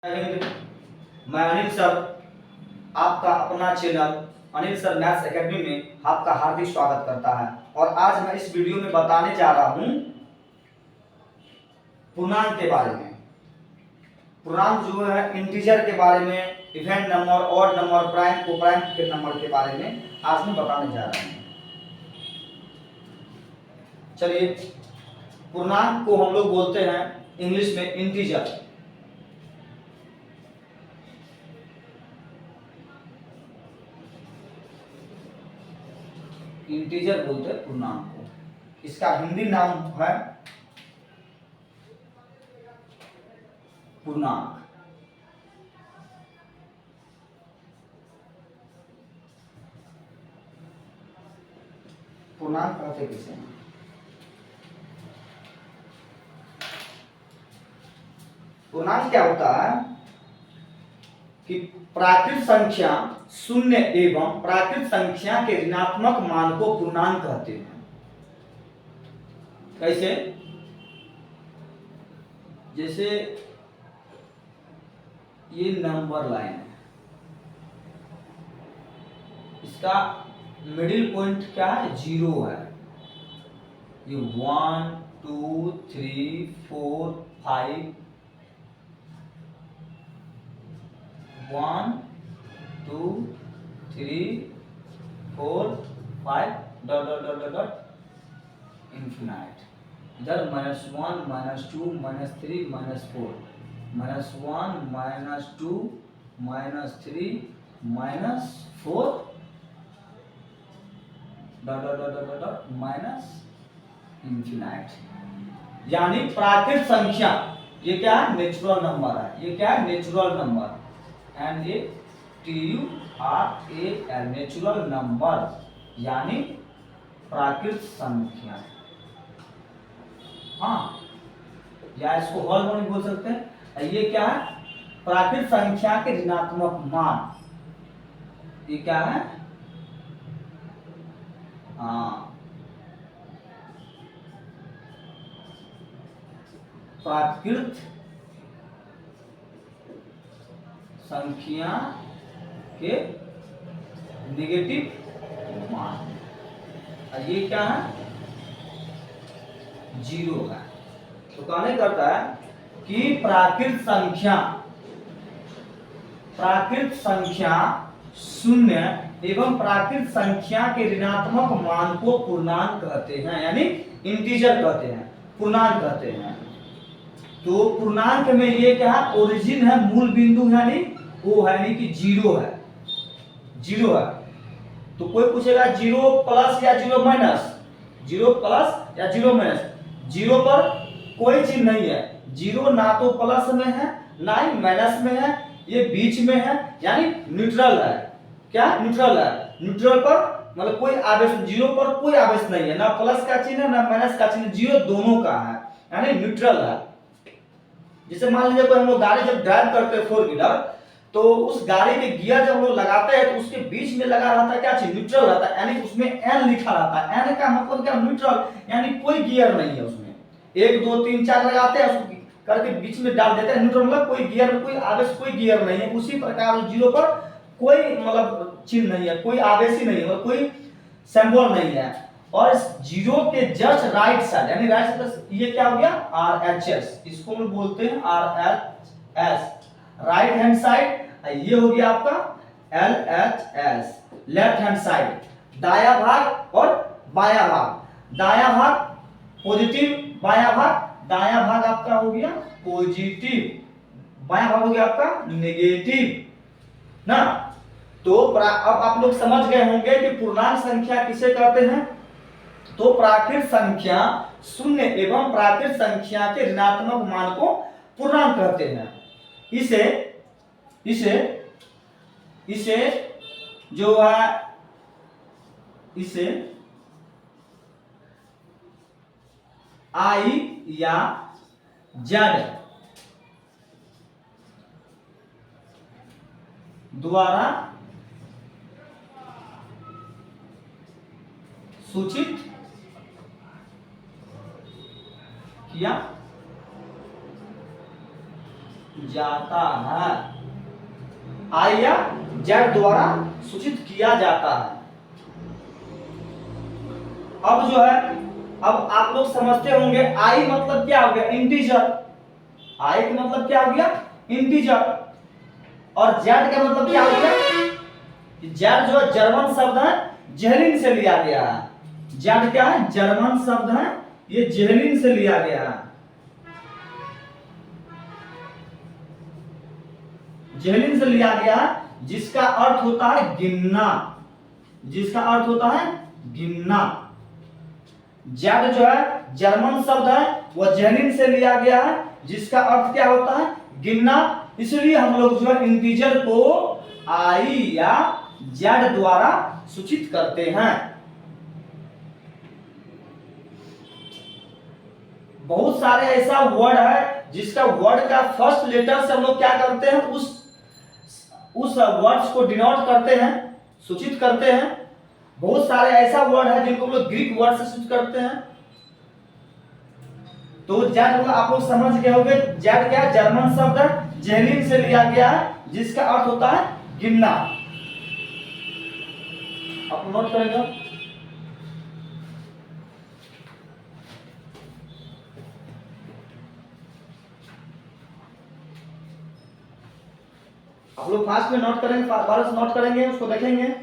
हिंद, मैं अनिल सर आपका अपना channel Anil sir maths academy में आपका हार्दिक स्वागत करता है। और आज मैं इस वीडियो में बताने जा रहा हूं पूर्णांक के बारे में। पूर्णांक जो है इंटीजर के बारे में, event number, odd number, prime coprime के नंबर के बारे में आज मैं बताने जा रहा हूं। चलिए, पूर्णांक को हम लोग बोलते हैं इंग्लिश में इंटीजर। इंटीजर बोलते हैं पूर्णांक को। इसका हिंदी नाम है पूर्णांक। पूर्णांक कहते किसे हैं? पूर्णांक क्या होता है कि प्राकृत संख्या शून्य एवं प्राकृत संख्या के ऋणात्मक मान को पूर्णांक कहते हैं। कैसे? जैसे ये नंबर लाइन है, इसका मिडिल पॉइंट क्या है? 0 है। ये 1 2 3 4 5 1 2 3 4 5 dot dot dot dot dot infinite. इधर -1 -2 -3 -4 -1 -2 -3 -4 dot dot dot dot dot minus infinite. यानी प्राकृत संख्या, ये क्या है? नेचुरल नंबर है। ये क्या है? Natural number. NATURAL, natural number यानी प्राकृत संख्या। हाँ, या इसको होल नहीं बोल सकते हैं। ये क्या है? प्राकृत संख्या के ऋणात्मक मान। ये क्या है? हाँ, प्राकृत संख्या के नेगेटिव मान। और ये क्या है? 0 है। तो कहने करता है कि प्राकृत संख्या शून्य एवं प्राकृत संख्या के ऋणात्मक मान को पूर्णांक कहते हैं, यानी इंटीजर कहते हैं, पूर्णांक कहते हैं। तो पूर्णांक में ये क्या है? ओरिजिन है, मूल बिंदु है, यानी वो है, यानी कि 0 है। 0 है। तो कोई पूछेगा 0 प्लस या 0 माइनस, 0 प्लस या 0 माइनस। 0 पर कोई चीज नहीं है। 0 ना तो प्लस में है ना ही माइनस में है, ये बीच में है, यानी न्यूट्रल है। क्या? न्यूट्रल है। न्यूट्रल पर मतलब कोई आवेश, 0 पर कोई आवेश नहीं है, ना प्लस का चिन्ह है ना माइनस का चिन्ह, 0 दोनों का है, यानी न्यूट्रल है। जैसे मान लीजिए कोई हम लोग गाड़ी जब ड्राइव करते हैं 4 व्हीलर, तो उस गाड़ी के गियर जब हम लोग लगाते हैं तो उसके बीच में लगा रहता है क्या चीज? न्यूट्रल रहता है, यानी उसमें N लिखा रहता है। N का मतलब क्या? न्यूट्रल, यानी कोई गियर नहीं है उसमें। 1 2 3 4 लगाते हैं, उसको करके बीच में डाल देते हैं, न्यूट्रल मतलब कोई गियर में कोई आवेश, कोई गियर नहीं है। उसी प्रकार 0 पर कोई मतलब चिन्ह नहीं है, कोई आवेश ही नहीं है, और कोई सिंबल नहीं है। और 0 के जस्ट राइट साइड, यानी राइट साइड, ये क्या हो गया? RHS, इसको हम बोलते हैं RHS, राइट हैंड साइड। ये हो गया आपका LHS, लेफ्ट हैंड साइड। दाया भाग और बाया भाग। दाया भाग पॉजिटिव, बाया भाग आपका हो गया पॉजिटिव, बाया भाग हो गया आपका नेगेटिव ना। तो अब आप लोग समझ गए होंगे कि पूर्णांक संख्या किसे कहते हैं। तो प्राकृत संख्या शून्य एवं प्राकृत संख्या के ऋणात्मक मान को पूर्णांक कहते हैं। इसे जो है, इसे I या Z द्वारा सूचित किया जाता है, आई या जेड द्वारा सूचित किया जाता है। अब जो है, अब आप लोग समझते होंगे आई मतलब क्या हो गया, इंटीजर। आई का मतलब क्या हो गया, इंटीजर। और जेड का मतलब क्या हो गया, जेड जो है जर्मन शब्द है, जेहलिन से लिया गया है। जेड क्या है, जर्मन शब्द है, ये जेहलिन से लिया गया है। जेहलिन से लिया गया है, जिसका अर्थ होता है गिनना, जिसका अर्थ होता है गिनना। जेड जो है जर्मन शब्द है, वह जेहलिन से लिया गया है, जिसका अर्थ क्या होता है, गिनना। इसलिए हम लोग जो है इंटीजर को आई या जेड द्वारा सूचित करते हैं। बहुत सारे ऐसा वर्ड है जिसका वर्ड का फर्स्ट लेटर से हम लोग क्या करते हैं, उस वर्ड्स को डिनोट करते हैं, सूचित करते हैं। बहुत सारे ऐसा वर्ड है जिनको हम लोग ग्रीक वर्ड से सूचित करते हैं। तो जेड आप लोग समझ गए होंगे, जेड क्या है, जर्मन शब्द है, जेहलिन से लिया गया है, जिसका अर्थ होता है गिनना। आप नोट करेंगे। आप लोग फास्ट में नोट करेंगे, बार से नोट करेंगे, उसको देखेंगे।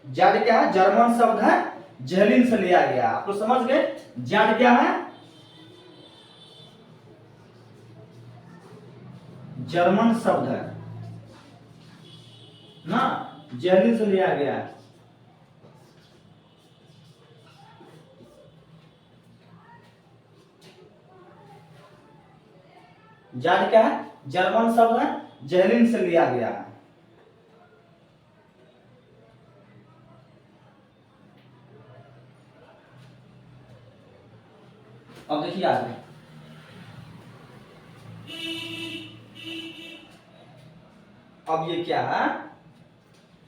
जेड क्या है, जर्मन शब्द है, जेहलिन से लिया गया। आप लोग समझ गए, जेड क्या है, जर्मन शब्द है ना, जेहलिन से लिया गया है। जेड क्या है, जर्मन शब्द है, जेहलिन से लिया गया है। अब देखिए आगे, अब ये क्या है,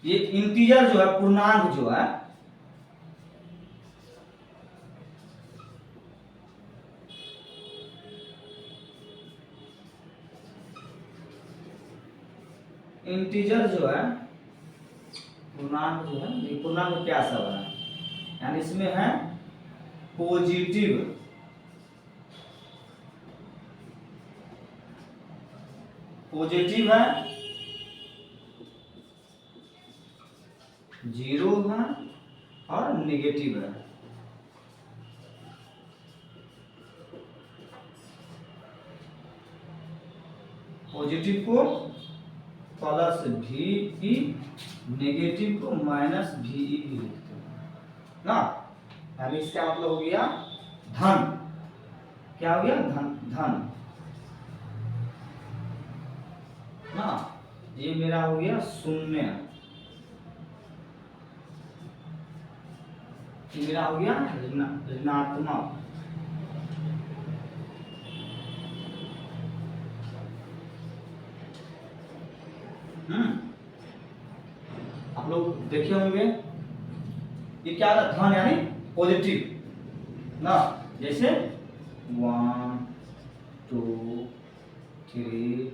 ये इंटीजर जो है, पूर्णांक जो है, इंटीजर जो है, पूर्णांक जो है, ये पूर्णांक क्या सब है, यानी इसमें है पॉजिटिव, पॉजिटिव है, जीरो है और नेगेटिव है। पॉजिटिव को प्लस VE, नेगेटिव को माइनस VE भी लिखते हैं ना। यानी इसका मतलब हो गया धन, क्या हो गया, धन, धन ना। ये मेरा हो गया शून्य, ये मेरा हो गया ऋणात्मक। आप लोग देखे होंगे, ये क्या था, धन यानी पॉजिटिव ना। जैसे 1 2 3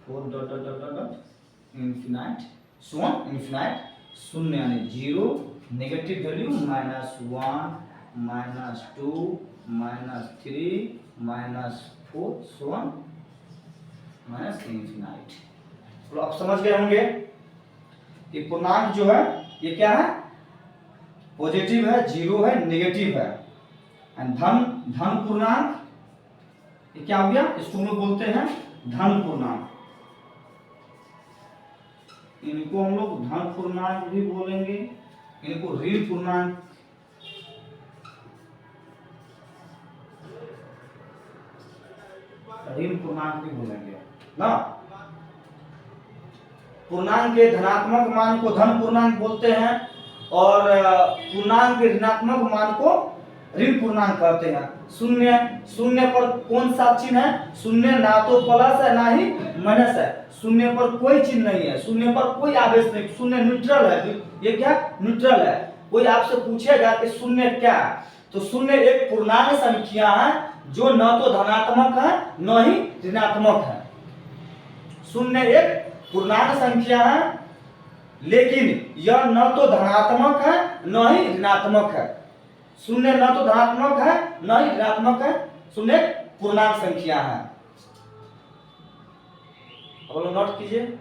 4 dot dot dot dot infinite, so on infinite. शून्य यानी zero, negative value -1 -2 -3 -4 so on minus infinite. तो आप समझ गए होंगे कि पूर्णांक जो है ये क्या है, पॉजिटिव है, जीरो है, नेगेटिव है। एंड धन, धन पूर्णांक ये क्या हो गया, इसको हम लोग बोलते हैं धन पूर्णांक। इनको हम लोग धन पूर्णांक भी बोलेंगे, इनको ऋण पूर्णांक, ऋण पूर्णांक भी बोलेंगे ना। पूर्णांक के धनात्मक मान को धन पूर्णांक बोलते हैं और पूर्णांक के ऋणात्मक मान को ऋण पूर्णांक कहते हैं। शून्य, शून्य पर कौन सा चिन्ह है? शून्य ना तो प्लस है ना ही माइनस है, शून्य पर कोई चिन्ह नहीं है, शून्य पर कोई आवेश नहीं, शून्य न्यूट्रल है। ये क्या न्यूट्रल है। कोई आपसे पूछेगा कि शून्य क्या है, तो शून्य एक पूर्णांक संख्या है जो न तो धनात्मक है न ही ऋणात्मक है। शून्य एक पूर्णांक संख्या है, लेकिन यह न तो धनात्मक है न ही ऋणात्मक है। शून्य न तो धनात्मक है न ही ऋणात्मक है, शून्य एक पूर्णांक संख्या है। अब लोग नोट कीजिए।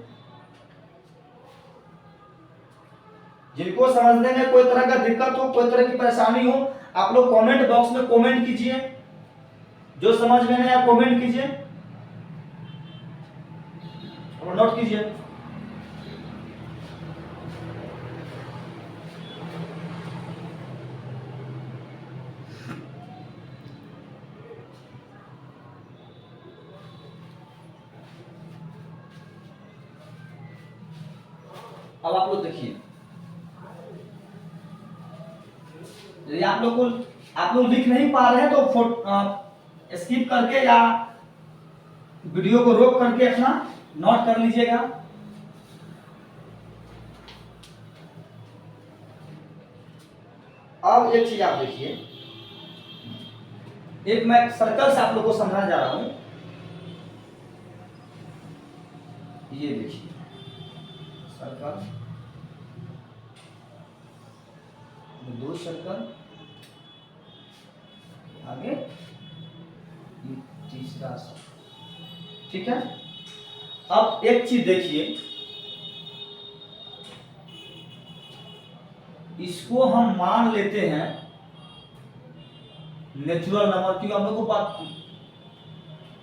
जिनको समझने में कोई तरह का दिक्कत हो, कोई तरह की परेशानी हो, आप लोग कमेंट बॉक्स में कमेंट कीजिए। जो समझ में नहीं आया कमेंट कीजिए, अब नोट कीजिए। अब आप लोग देखिए, यदि आप लोग लिख नहीं पा रहे हैं तो स्किप करके या वीडियो को रोक करके अपना नोट कर लीजिएगा। अब एक चीज आप देखिए, एक मैं सर्कल से आप लोग को समझाने जा रहा हूं। ये देखिए सर्कल, दो सर्कल, आगे तीसरा सर्कल, ठीक है। अब एक चीज देखिए, इसको हम मान लेते हैं नेचुरल नंबर, क्योंकि हम लोग को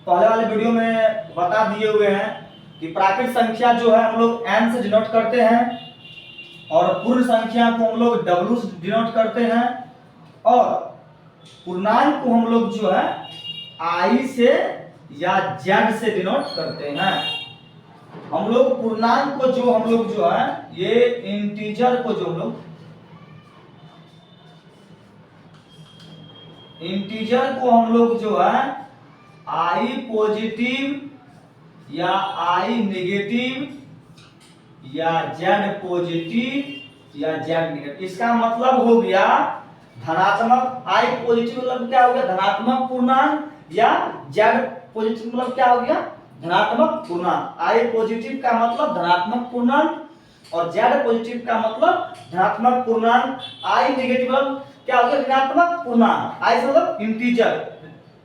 पहले वाले वीडियो में बता दिए हुए हैं कि प्राकृत संख्या जो है हम लोग n से डिनोट करते हैं, और पूर्ण संख्या को हम लोग w से डिनोट करते हैं, और पूर्णांक को हम लोग जो है i से या z से डिनोट करते हैं। हम लोग पूर्णांक को जो हम लोग जो है ये इंटीजर को जो हम लोग इंटीजर को हम लोग जो है i पॉजिटिव या i नेगेटिव या z पॉजिटिव या z नेगेटिव, इसका मतलब हो गया धनात्मक। i पॉजिटिव मतलब क्या हो गया? धनात्मक पूर्णांक, या z पॉजिटिव मतलब क्या हो गया? धनात्मक पूर्णांक। i पॉजिटिव का मतलब धनात्मक पूर्णांक और z पॉजिटिव का मतलब धनात्मक पूर्णांक। i नेगेटिव मतलब क्या हो गया? ऋणात्मक पूर्णांक। i से मतलब इंटीजर,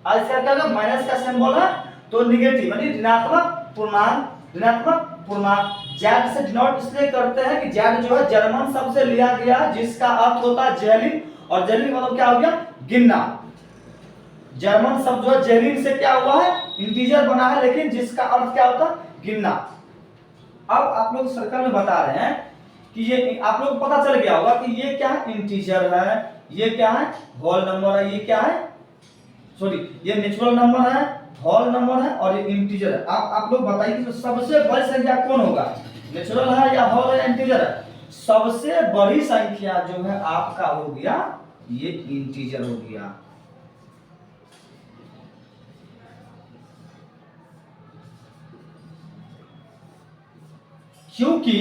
i से क्या होगा? माइनस का सिंबल है तो नेगेटिव यानी ऋणात्मक पूर्णांक। ऋणात्मक पूर्णांक z से डिनोट इसलिए करते हैं कि z जो है जर्मन शब्द से लिया गया, जिसका अर्थ होता है जेलिन, और जेलिन मतलब क्या हो गया? गिनना। जर्मन शब्द जो है जेलिन से क्या हुआ है? इंटीजर बना है, लेकिन जिसका अर्थ क्या होता है? गिनना। अब आप लोग सर्कल में बता रहे हैं कि ये आप लोग को पता चल गया होगा कि ये क्या है? इंटीजर है, ये क्या है? होल नंबर है, ये क्या है? सॉरी, ये नेचुरल नंबर है, होल नंबर है, और ये इंटीजर है। आप लोग बताइए तो सबसे बड़ी संख्या कौन होगा? नेचुरल है या होल है या इंटीजर है? सबसे बड़ी संख्या जो है आपका हो गया ये इंटीजर हो गया। क्योंकि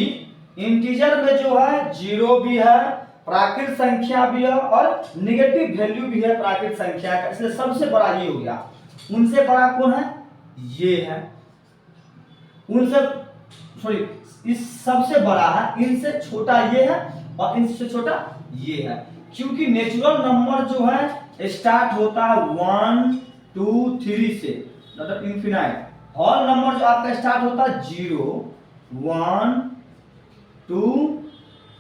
इंटीजर में जो है जीरो भी है, प्राकृत संख्या भी है, और नेगेटिव वैल्यू भी है प्राकृत संख्या का, इसलिए सबसे बड़ा ये हो गया। उनसे बड़ा कौन है? ये है। उनसे सॉरी, इस सबसे बड़ा है, इनसे छोटा ये है, और इनसे छोटा ये है। क्योंकि नेचुरल नंबर जो है स्टार्ट होता है 1 2 3 से, मतलब इनफिनाइट। होल नंबर जो आपका स्टार्ट होता है 0 1 2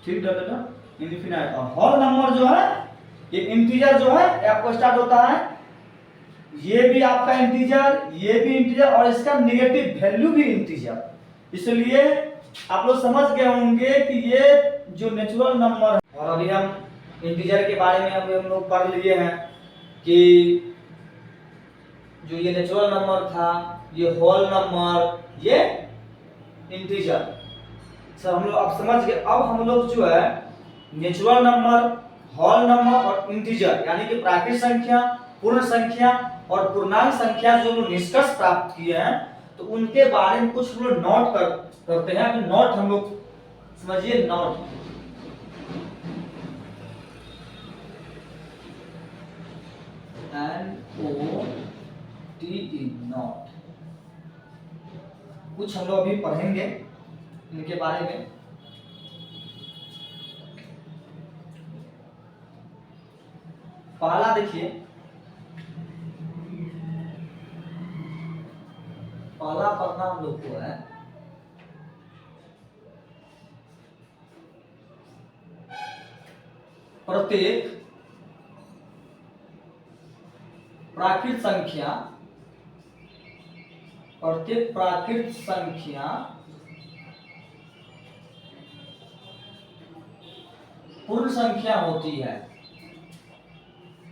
3 इनफिनाइट। और होल नंबर जो है ये इंटीजर जो है आपको स्टार्ट होता है, ये भी आपका इंटीजर, ये भी इंटीजर, और इसका नेगेटिव वैल्यू भी इंटीजर। इसलिए आप लोग समझ गए होंगे कि ये जो नेचुरल नंबर है, और अभी हम इंटीजर के बारे में हम लोग पढ़ लिए हैं कि जो ये नेचुरल नंबर था, ये होल नंबर, ये इंटीजर, सब हम लोग अब समझ गए। अब हम लोग जो है नेचुरल नंबर, होल नंबर और इंटीजर यानी कि प्राकृत संख्या, पूर्ण संख्या और पूर्णांक संख्या जो लोग निष्कर्ष प्राप्त किए हैं तो उनके बारे में कुछ लोग नोट करते हैं। तो नोट हम लोग समझिए, नोट NOTE नोट, कुछ हम लोग अभी पढ़ेंगे इनके बारे में। पहला देखिए, पहला पढ़ना हम लोग को है प्रत्येक प्राकृत संख्या, प्रत्येक प्राकृत संख्या पूर्ण संख्या होती है।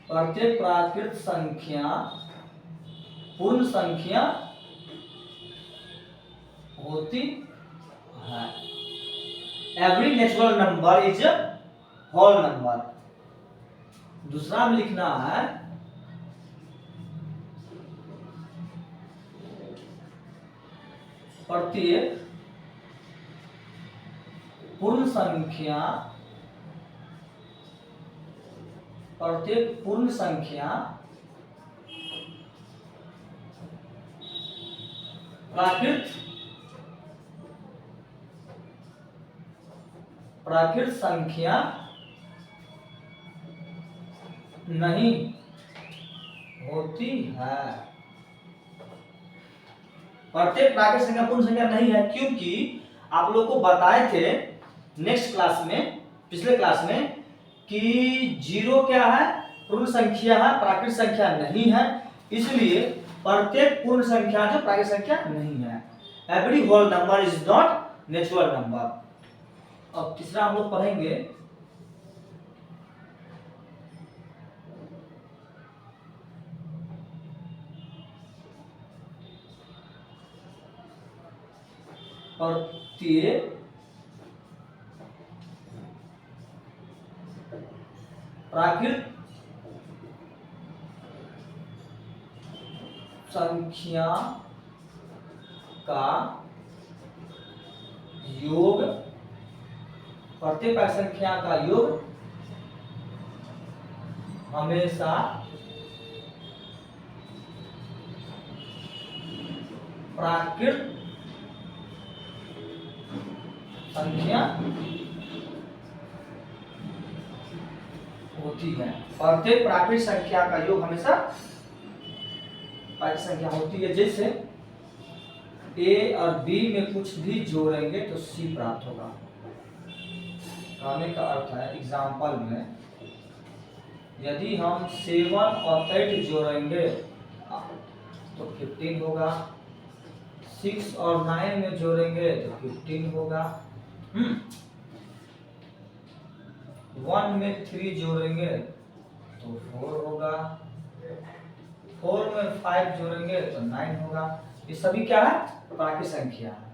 प्रत्येक प्राकृत संख्या पूर्ण संख्या होती है। Every natural number is whole number. दूसरा में लिखना है प्रत्येक पूर्ण संख्या, प्रत्येक पूर्ण संख्या प्राकृत संख्या नहीं होती है। प्रत्येक प्राकृत संख्या पूर्ण संख्या नहीं है, क्योंकि आप लोग को बताए थे नेक्स्ट क्लास में, पिछले क्लास में, कि जीरो क्या है, पूर्ण संख्या है, प्राकृत संख्या नहीं है। इसलिए प्रत्येक पूर्ण संख्या जो प्राकृत संख्या नहीं है। Every whole number is not natural number. अब तीसरा हम लोग पढ़ेंगे प्रत्येक प्राकृत संख्या का योग, प्रत्येक प्राकृत संख्या का योग हमेशा प्राकृत संख्या होती है। प्रत्येक प्राकृत संख्या का योग हमेशा प्राकृत संख्या होती है। जैसे ए और बी में कुछ भी जोड़ेंगे तो सी प्राप्त होगा। कहने का अर्थ है, एग्जाम्पल में यदि हम 7 और 8 जोड़ेंगे तो 15 होगा, 6 और 9 में जोड़ेंगे तो 15 होगा, 1 में 3 जोड़ेंगे तो 4 होगा, 4 में 5 जोड़ेंगे तो 9 होगा। ये सभी क्या है, प्राकृत संख्या है।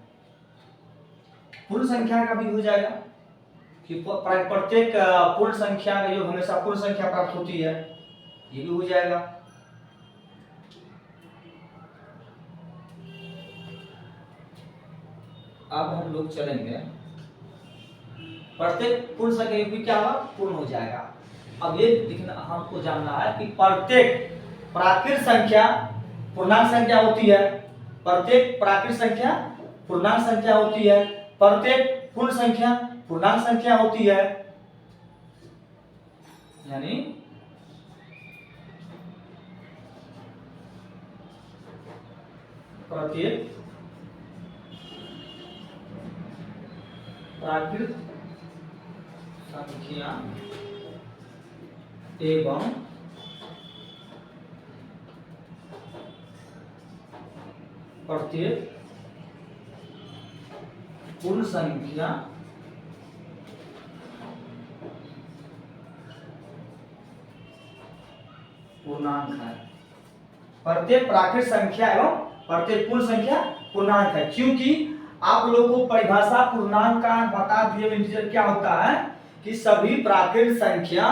पूर्ण संख्या का भी हो जाएगा कि प्रत्येक पूर्ण संख्या का योग हमेशा पूर्ण संख्या प्राप्त होती है, ये भी हो जाएगा। अब हम लोग चलेंगे, प्रत्येक पूर्ण संख्या योग भी क्या होगा, पूर्ण हो जाएगा। अब ये दिखना हमको जानना है कि प्रत्येक प्राकृत संख्या पूर्णांक संख्या होती है, प्रत्येक प्राकृत संख्या पूर्णांक संख्या होती है, प्रत्येक पूर्ण संख्या पूर्णांक संख्या होती है। यानी प्रत्येक प्राकृत संख्या एवं प्रत्येक पूर्ण संख्या पूर्णांक है। प्रत्येक प्राकृत संख्या एवं प्रत्येक पूर्ण संख्या पूर्णांक है, क्योंकि आप लोगों को परिभाषा पूर्णांक का बता दिए इंटीजर क्या होता है कि सभी प्राकृत संख्या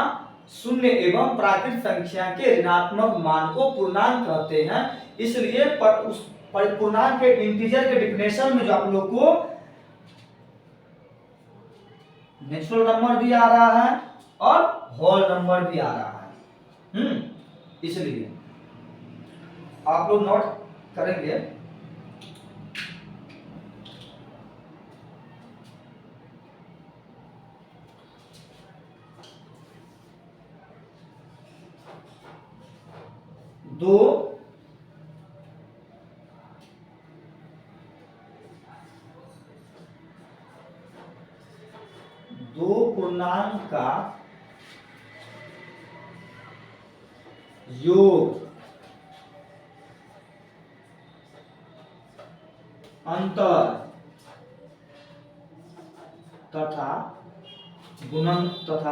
शून्य एवं प्राकृत संख्या के ऋणात्मक मान को पूर्णांक कहते हैं। इसलिए उस पूर्णांक के इंटीजर के डिफिनेशन में जो आप लोग को नेचुरल नंबर भी आ रहा है और होल नंबर भी आ रहा है। इसलिए आप लोग नोट करेंगे। दो पूर्णांक का योग अंतर तथा गुणनफल।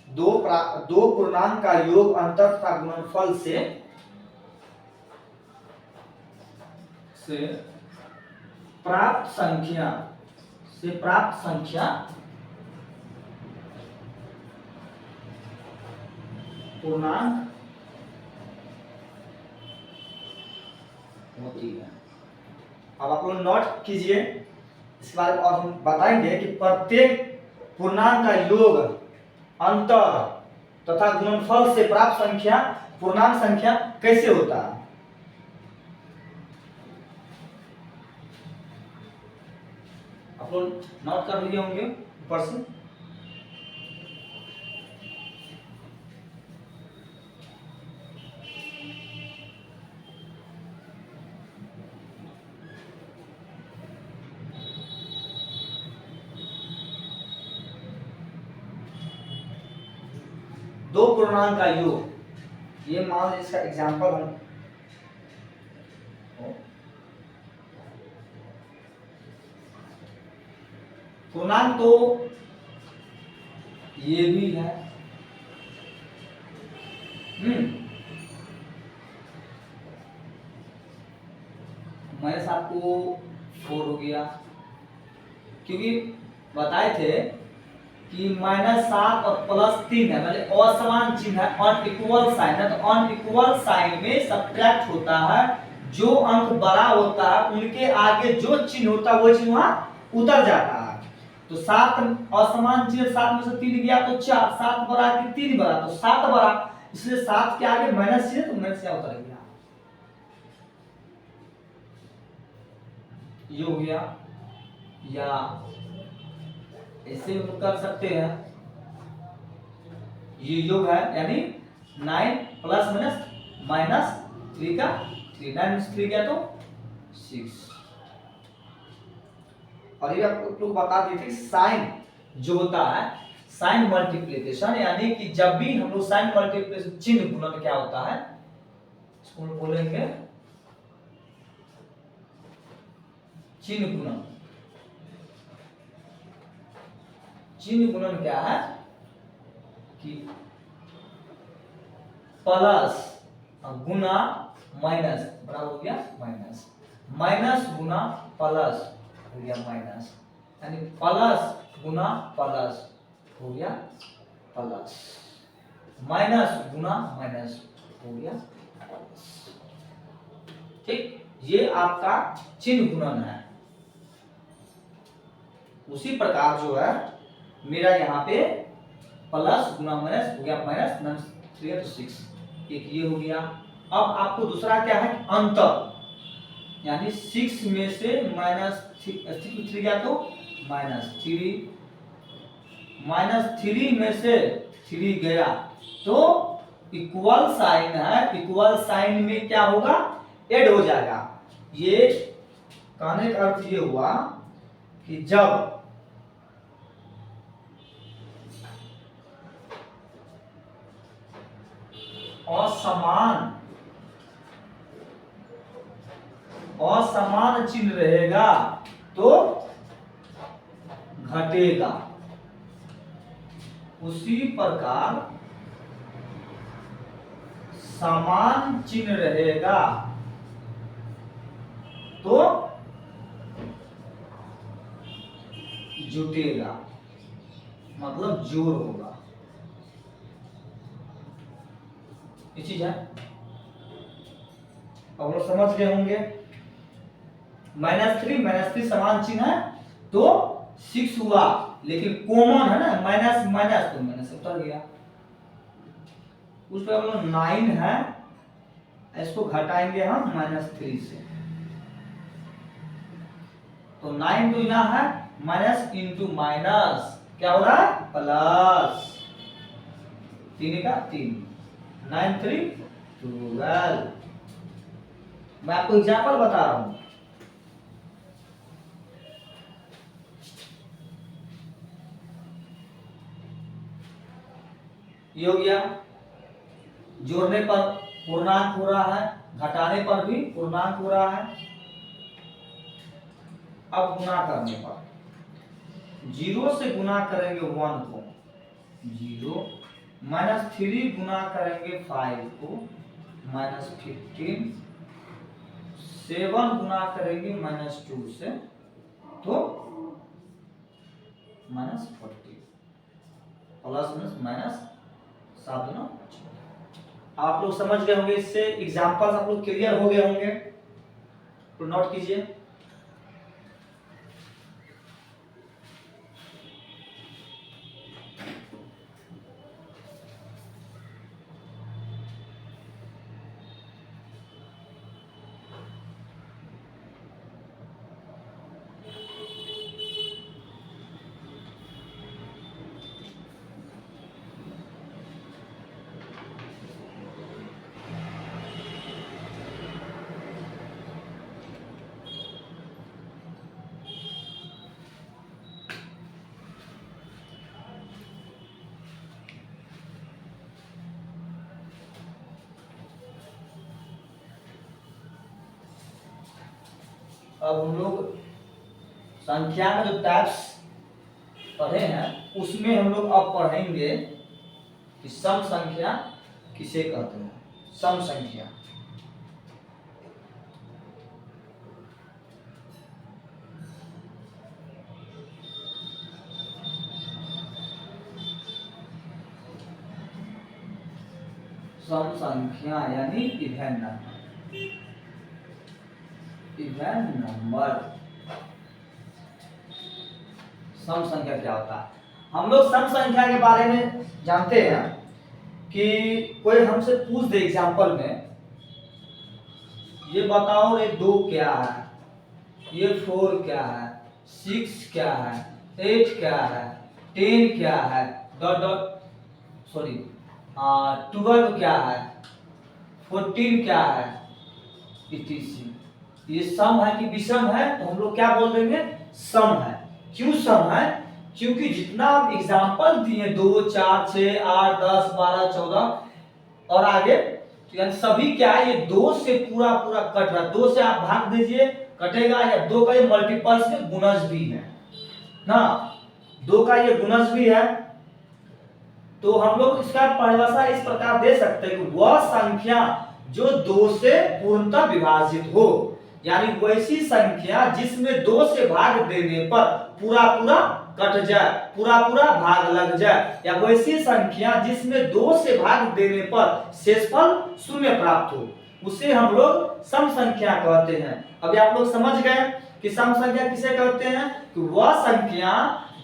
दो पूर्णांक का योग अंतर तथा गुणनफल से प्राप्त संख्या पूर्णांक होती है। अब आप लोग नोट कीजिए। इसके बाद और हम बताएंगे कि प्रत्येक पूर्णांक का योग अंतर तथा गुणनफल से प्राप्त संख्या पूर्णांक संख्या कैसे होता है। आप लोग नोट कर लिए होंगे ऊपर से। दो पूर्णांक का योग, ये मान लीजिए इसका एग्जांपल हम पूर्णांक तो ये भी है। माइनस आपको 4 हो गया, क्योंकि बताए थे कि -7 और +3 है, मतलब असमान चिन्ह है, अनइक्वल साइन है। तो अनइक्वल साइन में सब्ट्रैक्ट होता है, जो अंक बड़ा होता है उनके आगे जो चिन्ह होता है वो चिन्ह वहां उतर जाता है। तो 7 असमान चिन्ह, 7 में से 3 गया तो 4, 7 बड़ा कि 3 बड़ा, तो 7 बड़ा, इसलिए 7 के आगे माइनस चिन्ह, तो माइनस क्या उतर गया, ये हो गया। या ऐसे हम कर सकते हैं, ये योग है, यानी 9 प्लस माइनस 3 का 3, 9 में 3 गया तो 6। और ये आप लोग बता दिए थे साइन जो होता है साइन मल्टीप्लिकेशन, यानी कि जब भी हम लोग साइन मल्टीप्लिकेशन चिन्ह गुणन क्या होता है, इसको बोलेंगे चिन्ह गुणन। चिन्ह गुणन क्या है कि प्लस गुना माइनस बराबर हो गया माइनस, माइनस गुना प्लस हो गया माइनस, यानी प्लस गुना प्लस हो गया प्लस, माइनस गुना माइनस हो गया प्लस। ठीक, ये आपका चिन्ह गुणन है। उसी प्रकार जो है मेरा यहाँ पे प्लस गुना माइनस हो गया माइनस 3 तो 6, एक ये हो गया। अब आपको दूसरा क्या है, अंतर, यानी 6 में से -3 गया तो -3, -3 में से 3 गया तो इक्वल साइन है, इक्वल साइन में क्या होगा, ऐड हो जाएगा। ये कहने का अर्थ ये हुआ कि जब असमान चिन्ह रहेगा तो घटेगा, उसी प्रकार समान चिन्ह रहेगा तो जुटेगा, मतलब जोड़ होगा, ये चीज है। अब लोग समझ गए होंगे। -3 समान चिन्ह है तो 6 हुआ, लेकिन कॉमन है ना, माइनस माइनस तो माइनस उतर गया। उस पर हम लोग 9 है, इसको घटाएंगे हम -3 से, तो 9 तो यहाँ है माइनस इंटू माइनस क्या हो रहा है, प्लस 3 का 3, 9 3 12। मैं आपको एग्जाम्पल बता रहा हूं। ये हो गया, जोड़ने पर पूर्णांक हो रहा है, घटाने पर भी पूर्णांक हो रहा है। अब गुना करने पर 0 से गुना करेंगे 1 को 0, -3 गुना करेंगे 5 को -15, 7 गुना करेंगे -2 से तो -40, प्लस माइनस 7 गुना। आप लोग समझ गए होंगे, इससे एग्जांपल्स आप लोग क्लियर हो गए होंगे, तो नोट कीजिए। अब हम लोग संख्या में जो टाइप्स पढ़े हैं उसमें हम लोग अब पढ़ेंगे कि सम संख्या किसे कहते हैं। सम संख्या, सम संख्या यानी इवन नंबर, इवन नंबर। सम संख्या क्या होता है, हम लोग सम संख्या के बारे में जानते हैं कि कोई हमसे पूछ दे एग्जांपल में, ये बताओ रे 2 क्या है, ये 4 क्या है, 6 क्या है, 8 क्या है, 10 क्या है, डॉट डॉट सॉरी 12 क्या है, 14 क्या है, etc। ये सम है कि विषम है, तो हम लोग क्या बोल देंगे, सम है। क्यों सम है, क्योंकि जितना आप एग्जांपल दिए 2 4 6 8 10 12 14 और आगे, तो यानी सभी क्या है, ये 2 से पूरा पूरा कट रहा है। 2 से आप भाग दीजिए कटेगा, या 2 का ये मल्टीपल्स में गुणज भी है ना, 2 का ये गुणज भी है। तो हम लोग इसका परिभाषा इस प्रकार दे सकते हैं कि वह संख्या जो 2 से पूर्णतः विभाजित हो, यानी वैसी संख्या जिसमें 2 से भाग देने पर पूरा पूरा कट जाए, पूरा पूरा भाग लग जाए, या वैसी संख्या जिसमें 2 से भाग देने पर शेषफल 0 प्राप्त हो, उसे हम लोग सम संख्या कहते हैं। अभी आप लोग समझ गए कि सम संख्या किसे कहते हैं, कि वह संख्या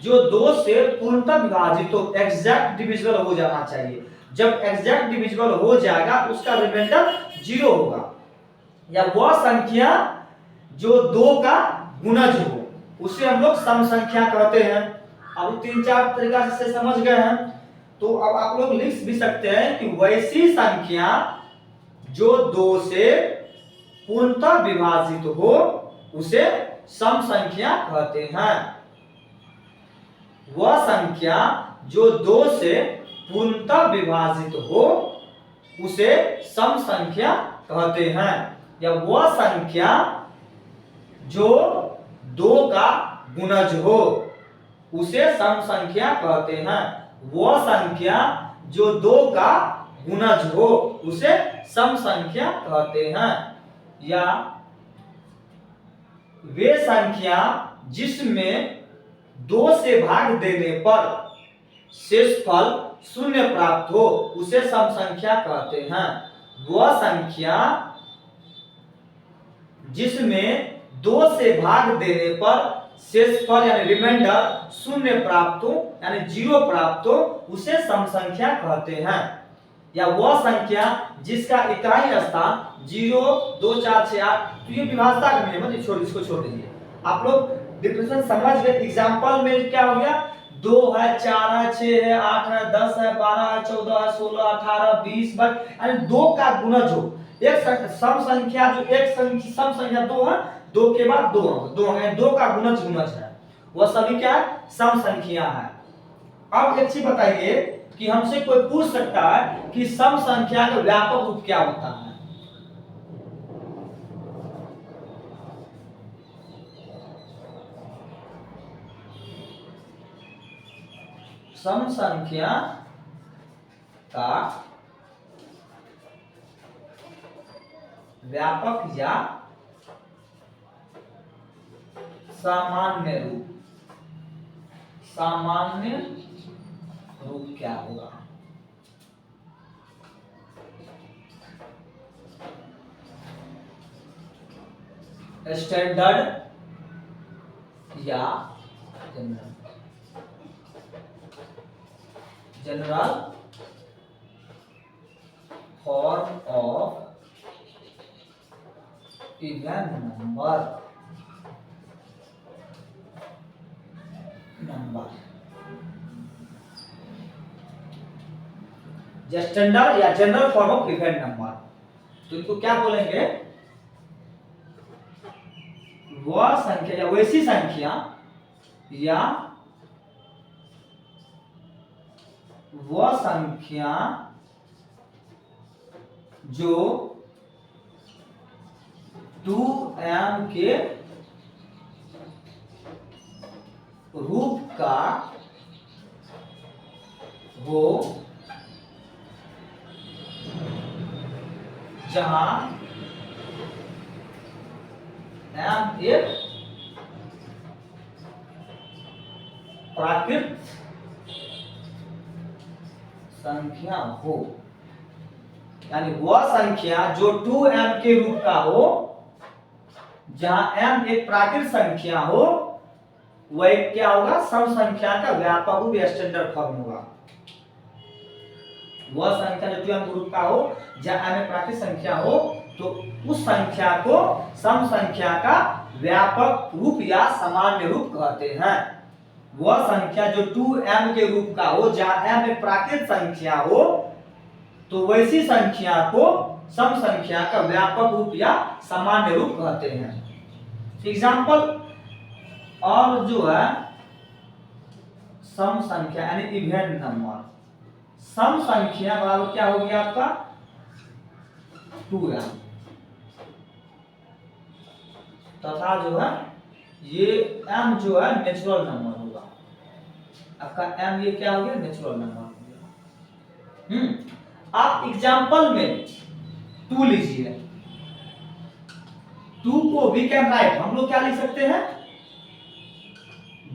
जो 2 से पूर्णतः विभाजित हो, एग्जैक्ट डिविजिबल हो जाना चाहिए। जब एग्जैक्ट डिविजिबल हो जाएगा उसका रिमाइंडर 0 होगा, या वह संख्या जो 2 का गुणज हो, उसे हम लोग सम संख्या कहते हैं। अब 3-4 तरीका से समझ गए हैं, तो अब आप लोग लिख भी सकते हैं कि वैसी संख्या जो 2 से पूर्णतः विभाजित हो उसे सम संख्या कहते हैं। वह संख्या जो 2 से पूर्णतः विभाजित हो उसे सम संख्या कहते हैं, या वह संख्या जो 2 का गुणज हो उसे सम संख्या कहते हैं। वह संख्या जो 2 का गुणज हो उसे सम संख्या कहते हैं, या वे संख्या जिसमें 2 से भाग देने पर शेषफल शून्य प्राप्त हो उसे सम संख्या कहते हैं। वह संख्या जिसमें 2 से भाग देने पर शेषफल यानी रिमाइंडर शून्य प्राप्त हो यानी 0 प्राप्त हो उसे सम संख्या कहते हैं। या वह संख्या जिसका इकाई स्थान 0, 2, 4, 6, 8 तो ये विभाज्यता का नियम है, छोड़ इसको छोड़ दीजिए। आप लोग डिफरेंशियल समझ गए। एग्जांपल में क्या हो गया, 2 है, 4 है, 6 है, 8 है, 10 है, 12 है, 14 है, 16, 18, 20 यानी 2 का गुणज हो। एक सम संख्या जो एक सम संख्या 2 है, 2 के बाद 2 है, 2 का गुणज है, वह सभी क्या है, सम संख्या है। अब एक चीज बताइए कि हमसे कोई पूछ सकता है कि सम संख्या का व्यापक रूप क्या होता है। सम संख्या का व्यापक या सामान्य रूप क्या होगा। स्टैंडर्ड या general form of even number standard या general form of even number, तो इनको क्या बोलेंगे, वह संख्या या वैसी संख्या या वह संख्या जो 2m के रूप का हो जहां m एक प्राकृत संख्या हो, यानी वह संख्या जो 2m के रूप का हो जहां m एक प्राकृत संख्या हो, वह क्या होगा, सम संख्या का व्यापक रूप या स्टैंडर्ड फॉर्म होगा। वह संख्या जो 2m के रूप का हो जहां m एक प्राकृत संख्या हो तो उस संख्या को सम संख्या का व्यापक रूप या सामान्य रूप कहते हैं। वह संख्या जो 2m के रूप का हो जहां m एक प्राकृत संख्या हो तो वैसी संख्या को सम संख्या का व्यापक रूप या सामान्य रूप कहते हैं। एग्जांपल और जो है सम संख्या यानी इवन नंबर, सम संख्या बराबर क्या हो गया आपका 2m तथा जो है ये m जो है नेचुरल नंबर होगा आपका, m ये क्या हो गया, नेचुरल नंबर हो गया। आप एग्जांपल में 2 लीजिए, 2 को वी कैन राइट हम लोग क्या लिख सकते हैं,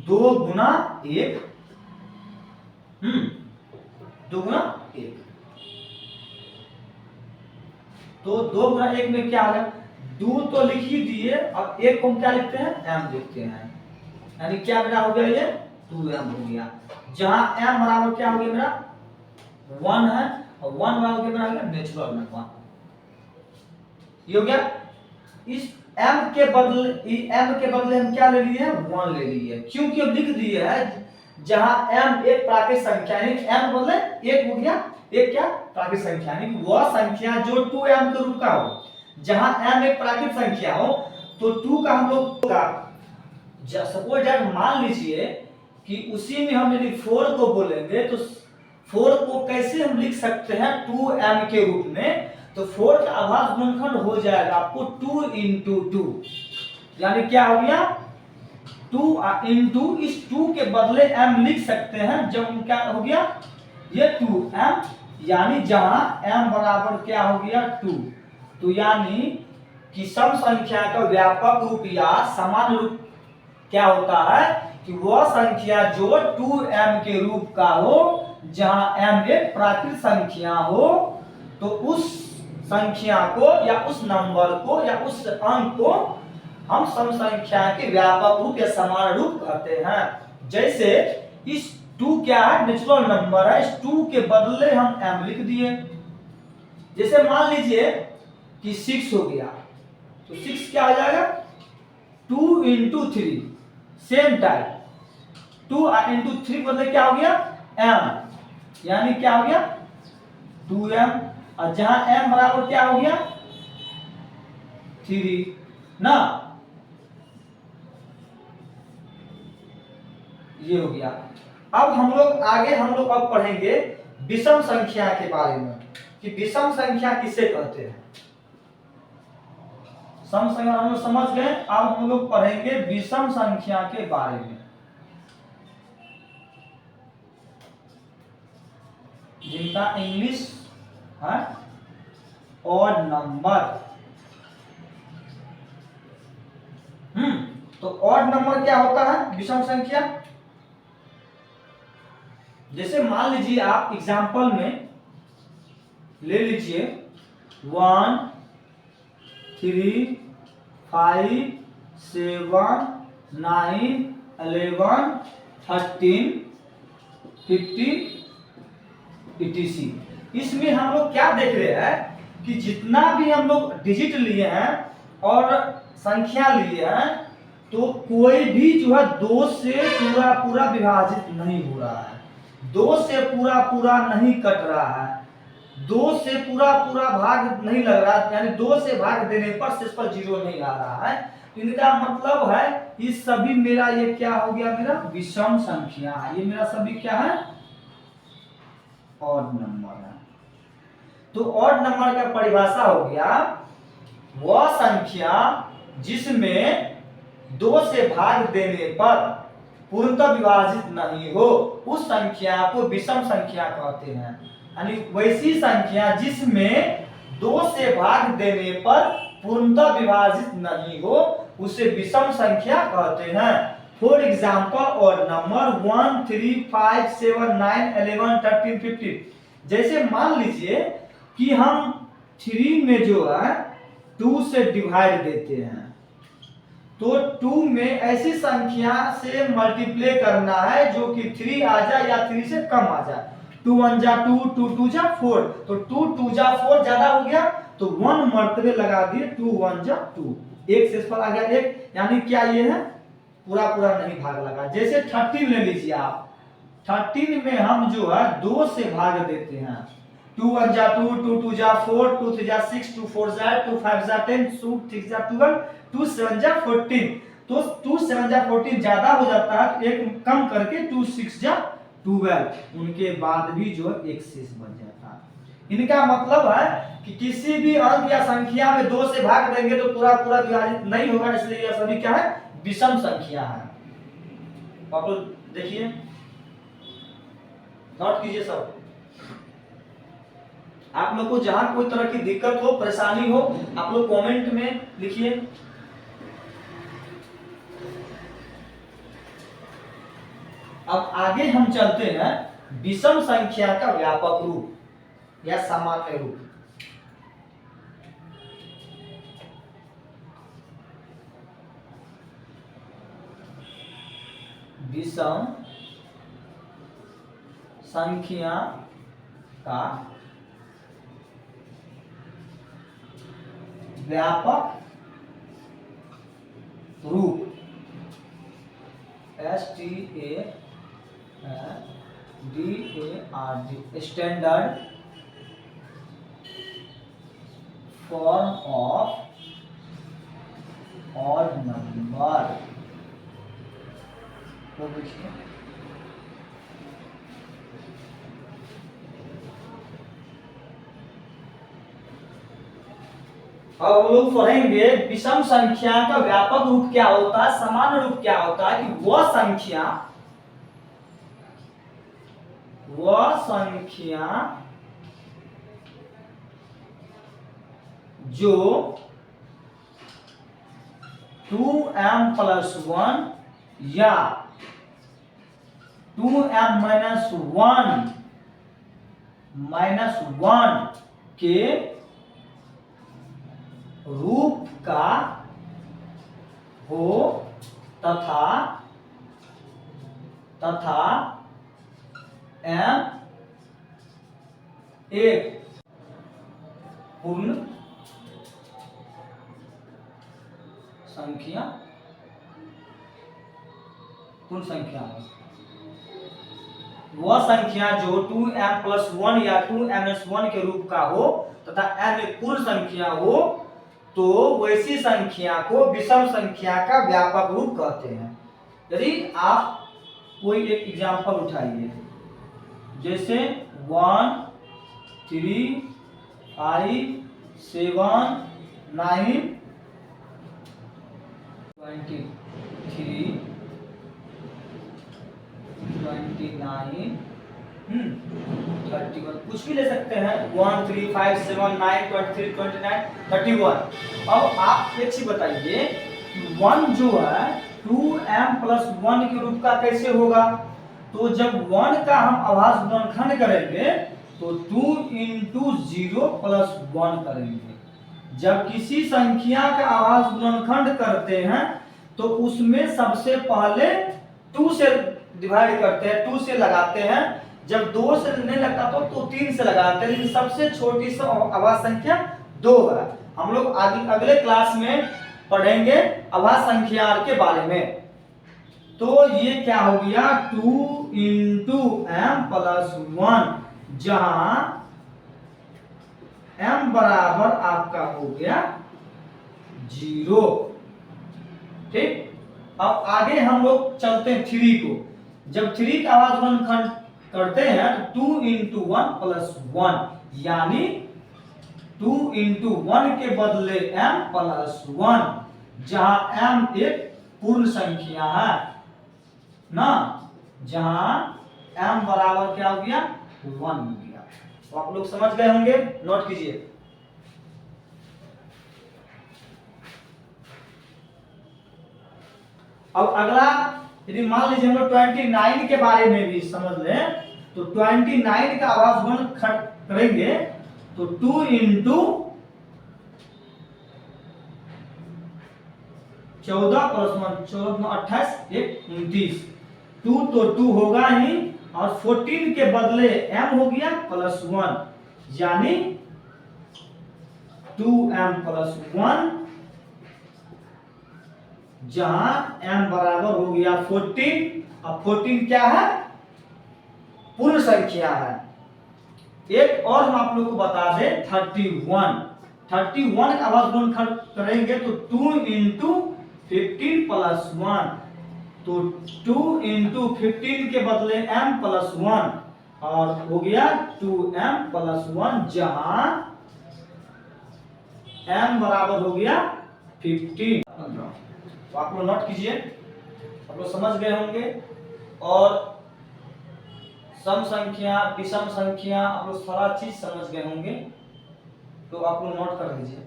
2 गुना 1, 2 गुना 1, तो 2 गुना 1 में क्या आ गया, 2 तो लिख ही दिए और 1 को हम क्या लिखते हैं, m लिखते हैं, यानी क्या मेरा हो गया, ये 2m हो गया। जहां m बराबर क्या हो गया मेरा 1 है और 1 बराबर क्या मेरा नेचुरल नंबर, ये हो गया। इस m के बदले हम क्या ले लिए, 1 ले लिए, क्योंकि हम लिख दिए है जहां m एक प्राकृत संख्या है, m बदले 1 हो गया, एक क्या प्राकृत संख्या है, वह संख्या जो 2m के रूप का हो जहां m एक प्राकृत संख्या हो तो 2 का हम लोग का सपोज दैट मान लीजिए कि उसी में हम यदि 4 को बोलेंगे तो 4 को कैसे हम लिख सकते हैं 2m के रूप में, तो 4 का आभास गुणनखंड हो जाएगा आपको 2 into 2, यानी क्या हो गया 2 into इस 2 के बदले m लिख सकते हैं, जब क्या हो गया ये 2m, यानी जहां m बराबर क्या हो गया 2, तो यानी कि सम संख्या का व्यापक रूप या सामान्य रूप क्या होता है कि वह संख्या जो 2m के रूप का हो, जहां m एक प्राकृत संख्या हो, तो उस संख्या को या उस नंबर को या उस अंक को हम सम संख्या के व्यापक रूप या समान रूप कहते हैं। जैसे इस 2 क्या है, नेचुरल नंबर है, इस 2 के बदले हम m लिख दिए। जैसे मान लीजिए कि 6 हो गया, तो 6 क्या हो जाएगा, 2 into 3, सेम टाइप 2 into 3 बदले क्या हो गया, m, यानी क्या हो गया 2m, और जहां m बराबर क्या हो गया 3 ना, ये हो गया। अब हम लोग आगे अब पढ़ेंगे विषम संख्या के बारे में कि विषम संख्या किसे कहते हैं। सम संख्या हम लोग समझ गए, अब हम लोग पढ़ेंगे विषम संख्या के बारे में, जिनका इंग्लिश है ऑड नंबर। तो ऑड नंबर क्या होता है, विषम संख्या। जैसे मान लीजिए आप एग्जांपल में ले लीजिए 1 3 5 7 9 11 13 15 etc। इसमें हम लोग क्या देख रहे हैं कि जितना भी हम लोग डिजिट लिए हैं और संख्या लिए हैं, तो कोई भी जो है 2 से पूरा पूरा विभाजित नहीं हो रहा है, 2 से पूरा पूरा नहीं कट रहा है, 2 से पूरा पूरा भाग नहीं लग रहा है, यानी 2 से भाग देने पर शेष पर 0 नहीं आ रहा है। इनका मतलब है इस सभी मेरा ये क्या हो गया, मेरा विषम संख्या है, ये मेरा सभी क्या है, ऑड नंबर है। तो ऑड नंबर का परिभाषा हो गया वह संख्या जिसमें 2 से भाग देने पर पूर्णतः विभाजित नहीं हो, उस संख्या को विषम संख्या कहते हैं। यानी वैसी संख्या जिसमें 2 से भाग देने पर पूर्णतः विभाजित नहीं हो, उसे विषम संख्या कहते हैं। For example odd number 1 3 5 7 9 11 13 15। जैसे मान लीजिए कि हम 3 में जो है 2 से डिवाइड देते हैं, तो 2 में ऐसी संख्या से मल्टीप्लाई करना है जो कि 3 आ जाए या 3 से कम आ जाए। 2 1 जा 2, 2 2 जा 4, तो 2 2 जा 4 ज्यादा हो गया, तो 1 मर्तबे लगा दिए, 2 1 जा 2, एक शेष पर आ गया 1, यानी क्या ये है पूरा पूरा नहीं भाग लगा। जैसे 13 ले लीजिए आप, 13 में हम जो है 2 से भाग देते हैं, 2 1 जा 2, 2 2 जा 4, 2 3 जा 6, 2 4 जा 2, 5 जा 10, 2 6 जा 12, 2 7 जा 14। तो 2 7 जा 14 ज्यादा हो जाता है, एक कम करके 2 6 जा 12, उनके बाद भी जो है एक शेष बन जाता है। इनका मतलब है कि किसी भी अंक या संख्या में 2 से भाग देंगे तो पूरा पूरा विभाजित नहीं होगा, इसलिए यह सभी क्या है, विषम संख्या है। आप लोग देखिए, नोट कीजिए सब। आप लोग को जहां कोई तरह की दिक्कत हो, परेशानी हो, आप लोग कमेंट में लिखिए। अब आगे हम चलते हैं विषम संख्या का व्यापक रूप या सामान्य रूप। विषम संख्या का व्यापक रूप STANDARD, standard form of odd number को लिखिए। अब हम लोग पढ़ेंगे विषम संख्या का व्यापक रूप क्या होता है, सामान्य रूप क्या होता है, कि वह संख्या जो 2m + 1 या 2m-1 के रूप का हो तथा m एक पूर्ण संख्या है। वह संख्या जो 2m+1 या 2m-1 के रूप का हो तथा m एक पूर्ण संख्या हो तो वैसी संख्या को विषम संख्या का व्यापक रूप कहते हैं। यदि आप कोई एक एग्जांपल उठाइए, जैसे 1 3 5 7 9 23 29 31, कुछ भी ले सकते हैं। 1 3 5 7 9 23 29 31। अब आप एक चीज बताइए, 1 जो है 2m+1 के रूप का कैसे होगा? तो जब 1 का हम आभास गुणनखंड करेंगे तो 2 × 0 + 1 करेंगे। जब किसी संख्या का आभास गुणनखंड करते हैं तो उसमें सबसे पहले 2 से डिवाइड करते हैं, 2 से लगाते हैं। जब 2 से नहीं लगता तो 3 से लगाते हैं, लेकिन सबसे छोटी सी आभास संख्या 2 है। हम लोग अगले क्लास में पढ़ेंगे आभास संख्या के बारे में। तो ये क्या हो गया, 2 × m+1, जहां m बराबर आपका हो गया 0। ठीक, अब आगे हम लोग चलते हैं 3 को। जब 3 का आभास गुणनखंड करते हैं तो 2 × 1+1, यानी 2 × 1 के बदले m+1, जहां m एक पूर्ण संख्या है ना, जहां m बराबर क्या हो गया 1 हो गया। तो आप लोग समझ गए होंगे, नोट कीजिए। अब अगला, यदि मान लीजिए हम लोग 29 के बारे में भी समझ लें तो 29 का आभास गुणनखंड करेंगे तो 2 × 14 + 1 14 28 1 29, 2 तो 2 होगा ही, और 14 के बदले m हो गया +1, यानी 2m+1, जहां m बराबर हो गया 14। अब 14 क्या है, पूर्ण संख्या है। एक और हम आप लोग को बता दें, 31 का आभास गुणनखंड करेंगे तो 2 × 15 + 1, तो 2 × 15 के बदले m+1, और हो गया 2m+1, जहां m बराबर हो गया 15। तो आप लोग नोट कीजिए, आप लोग समझ गए होंगे। और सम संख्या, विषम संख्या, आप लोग सारा चीज समझ गए होंगे, तो आप लोग नोट कर लीजिए।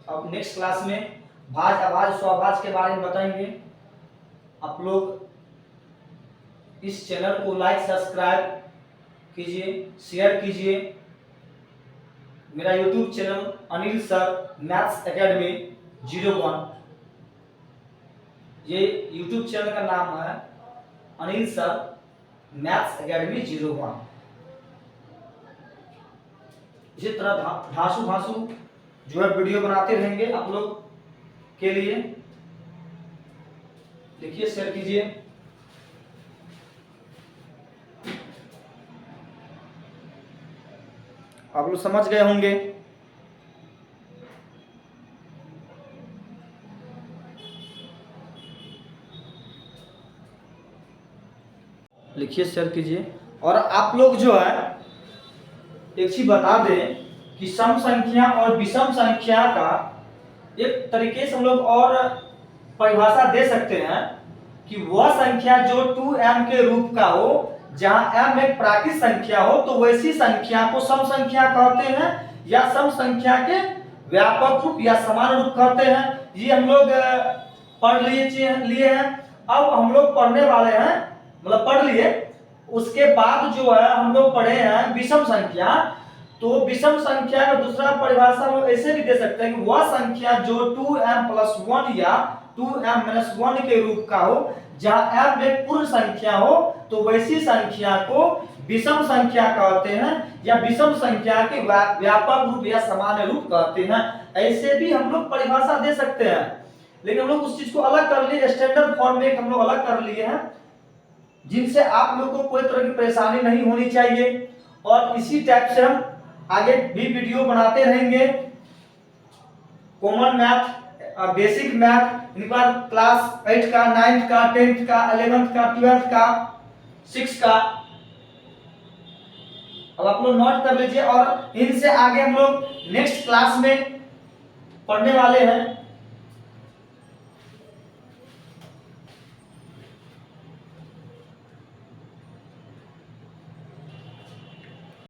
अब नेक्स्ट क्लास में भाज, अभाज, स्वभाज के बारे में बताएंगे। आप लोग इस चैनल को लाइक सब्सक्राइब कीजिए, शेयर कीजिए। मेरा YouTube channel Anil sir maths academy 01, ये YouTube चैनल का नाम है अनिल सर मैथ्स एकेडमी 01। इसी तरह धांसू जो है वीडियो बनाते रहेंगे आप लोग के लिए। लिखिए, शेयर कीजिए। आप लोग समझ गए होंगे। लिखिए, शेयर कीजिए। और आप लोग जो है एक चीज बता दें कि सम संख्या और विषम संख्या का एक तरीके से हम लोग और परिभाषा दे सकते हैं कि वह संख्या जो 2m के रूप का हो, जहां m एक प्राकृत संख्या हो, तो वैसी संख्या को सम संख्या कहते हैं या सम संख्या के व्यापक रूप या समान रूप कहते हैं। ये हम लोग पढ़ लिए हैं। अब हम लोग पढ़ने वाले हैं, मतलब पढ़ लिए, उसके बाद जो है हम लोग पढ़े हैं विषम संख्या। तो विषम संख्या का दूसरा परिभाषा हम लोग ऐसे भी दे सकते हैं कि वह संख्या जो 2m+1 या 2m-1 के रूप का हो, जहां m एक पूर्ण संख्या हो, तो वैसी संख्या को विषम संख्या कहते हैं या विषम संख्या के व्यापक रूप या सामान्य रूप कहते हैं। ऐसे भी हम लोग परिभाषा दे सकते हैं, लेकिन हम लोग उस चीज को अलग कर लिए, स्टैंडर्ड फॉर्म में हम लोग अलग कर लिए हैं, जिनसे आप लोगों को कोई तरह की परेशानी नहीं होनी चाहिए। और इसी टाइप से हम आगे भी वीडियो बनाते रहेंगे। कॉमन मैथ, बेसिक मैथ, इनके बाद क्लास 8 का, 9th का, 10th का, 11th का, 12th का, 6 का। अब आप लोग नोट कर लीजिए और इनसे आगे हम लोग नेक्स्ट क्लास में पढ़ने वाले हैं।